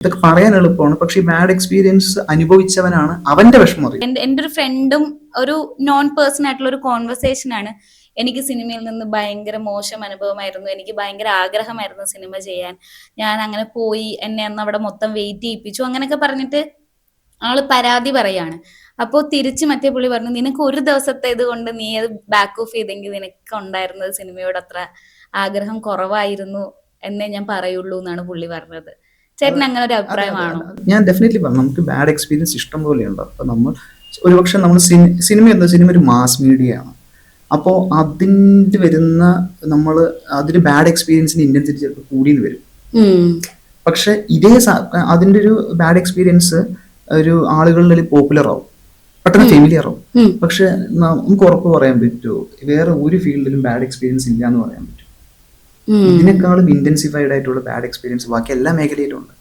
ഇതൊക്കെ പറയാൻ എളുപ്പമാണ്, പക്ഷെ ഈ ബാഡ് എക്സ്പീരിയൻസ് അനുഭവിച്ചവനാണ് അവന്റെ വിഷമം അറിയുന്നത്. എന്റെ ഒരു ഫ്രണ്ടും ഒരു നോൺ പേഴ്സൺ ആയിട്ടുള്ള ഒരു കോൺവെർസേഷൻ ആണ്. എനിക്ക് സിനിമയിൽ നിന്ന് ഭയങ്കര മോശം അനുഭവമായിരുന്നു, എനിക്ക് ഭയങ്കര ആഗ്രഹമായിരുന്നു സിനിമ ചെയ്യാൻ, ഞാൻ അങ്ങനെ പോയി, എന്നെ അന്ന് അവിടെ മൊത്തം വെയിറ്റ് ചെയ്യിപ്പിച്ചു, അങ്ങനെയൊക്കെ പറഞ്ഞിട്ട് ആള് പരാതി പറയാണ്. അപ്പോൾ തിരിച്ച് മറ്റേ പുള്ളി പറഞ്ഞു, നിനക്ക് ഒരു ദിവസത്തെ ഇത് കൊണ്ട് നീ അത് ബാക്ക് ഓഫ് ചെയ്തെങ്കിൽ നിനക്ക് ഉണ്ടായിരുന്നത് സിനിമയോട് അത്ര ആഗ്രഹം കുറവായിരുന്നു എന്നേ ഞാൻ പറയുള്ളൂ എന്നാണ് പുള്ളി പറഞ്ഞത്. ചേട്ടൻ അങ്ങനെ ഒരു അഭിപ്രായമാണോ? ഞാൻ ഡെഫിനറ്റ്ലി പറഞ്ഞു, നമുക്ക് ബാഡ് എക്സ്പീരിയൻസ് ഇഷ്ടം പോലെയുണ്ട്. അപ്പൊ നമ്മൾ ഒരുപക്ഷെ നമ്മൾ സിനിമ ഒരു മാസ് മീഡിയ ആണ്. അപ്പോൾ അതിൻ്റെ വരുന്ന നമ്മൾ അതിന് ബാഡ് എക്സ്പീരിയൻസിന് ഇന്റൻസിറ്റി ചിലപ്പോൾ കൂടിയെന്ന് വരും. പക്ഷെ അതിന്റെ ഒരു ബാഡ് എക്സ്പീരിയൻസ് ഒരു ആളുകളിൽ പോപ്പുലർ ആവും, പെട്ടെന്ന് ഫെമിലിയർ ആവും. പക്ഷെ നമുക്ക് ഉറപ്പ് പറയാൻ പറ്റുമോ വേറെ ഒരു ഫീൽഡിലും ബാഡ് എക്സ്പീരിയൻസ് ഇല്ല എന്ന് പറയാൻ പറ്റും? ഇതിനേക്കാളും ഇന്റൻസിഫൈഡ് ആയിട്ടുള്ള ബാഡ് എക്സ്പീരിയൻസ് ബാക്കി എല്ലാ മേഖലയിലും ഉണ്ട്.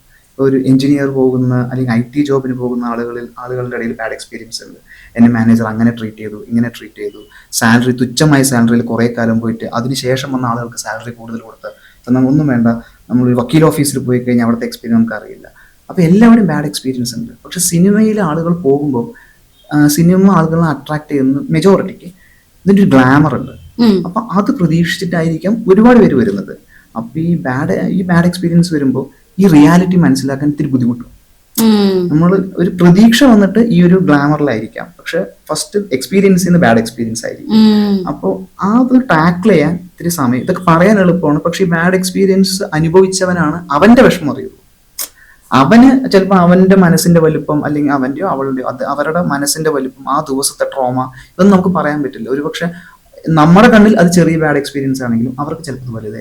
ഒരു എഞ്ചിനീയർ പോകുന്ന അല്ലെങ്കിൽ IT ജോബിന് പോകുന്ന ആളുകളുടെ ഇടയിൽ ബാഡ് എക്സ്പീരിയൻസ് ഉണ്ട്. എന്നെ മാനേജർ അങ്ങനെ ട്രീറ്റ് ചെയ്തു, ഇങ്ങനെ ട്രീറ്റ് ചെയ്തു, സാലറി തുച്ഛമായ സാലറിയിൽ കുറേ കാലം പോയിട്ട് അതിനുശേഷം വന്ന ആളുകൾക്ക് സാലറി കൂടുതൽ കൊടുത്ത് ഒന്നും വേണ്ട, നമ്മൾ വക്കീൽ ഓഫീസിൽ പോയി കഴിഞ്ഞാൽ അവിടുത്തെ എക്സ്പീരിയൻസ് നമുക്ക് അറിയില്ല. അപ്പോൾ എല്ലാവരും ബാഡ് എക്സ്പീരിയൻസ് ഉണ്ട്. പക്ഷെ സിനിമയിലെ ആളുകൾ പോകുമ്പോൾ സിനിമ ആളുകളെ അട്രാക്ട് ചെയ്യുന്ന മെജോറിറ്റിക്ക് ഇതിൻ്റെ ഒരു ഗ്ലാമർ ഉണ്ട്. അപ്പൊ അത് പ്രതീക്ഷിച്ചിട്ടായിരിക്കാം ഒരുപാട് പേര് വരുന്നത്. അപ്പൊ ഈ ബാഡ് എക്സ്പീരിയൻസ് വരുമ്പോൾ ഈ റിയാലിറ്റി മനസ്സിലാക്കാൻ ഇത്തിരി ബുദ്ധിമുട്ടും. നമ്മൾ ഒരു പ്രതീക്ഷ വന്നിട്ട് ഈ ഒരു ഗ്ലാമറിലായിരിക്കാം, പക്ഷെ ഫസ്റ്റ് എക്സ്പീരിയൻസ് ചെയ്യുന്ന ബാഡ് എക്സ്പീരിയൻസ് ആയിരിക്കും. അപ്പോൾ അത് ടാക്കിൾ ചെയ്യാൻ ഇത്തിരി സമയം. ഇതൊക്കെ പറയാൻ എളുപ്പമാണ്, പക്ഷെ ഈ ബാഡ് എക്സ്പീരിയൻസ് അനുഭവിച്ചവനാണ് അവന്റെ വിഷമം അറിയുള്ളൂ. അവന് ചിലപ്പോൾ അവന്റെ മനസ്സിന്റെ വലുപ്പം അല്ലെങ്കിൽ അവന്റെയോ അവളുടെയോ അവരുടെ മനസ്സിന്റെ വലുപ്പം, ആ ദിവസത്തെ ട്രോമ, ഇതൊന്നും നമുക്ക് പറയാൻ പറ്റില്ല. ഒരുപക്ഷെ നമ്മുടെ കണ്ണിൽ അത് ചെറിയ ബാഡ് എക്സ്പീരിയൻസ് ആണെങ്കിലും അവർക്ക് ചിലപ്പോൾ വലുതായി.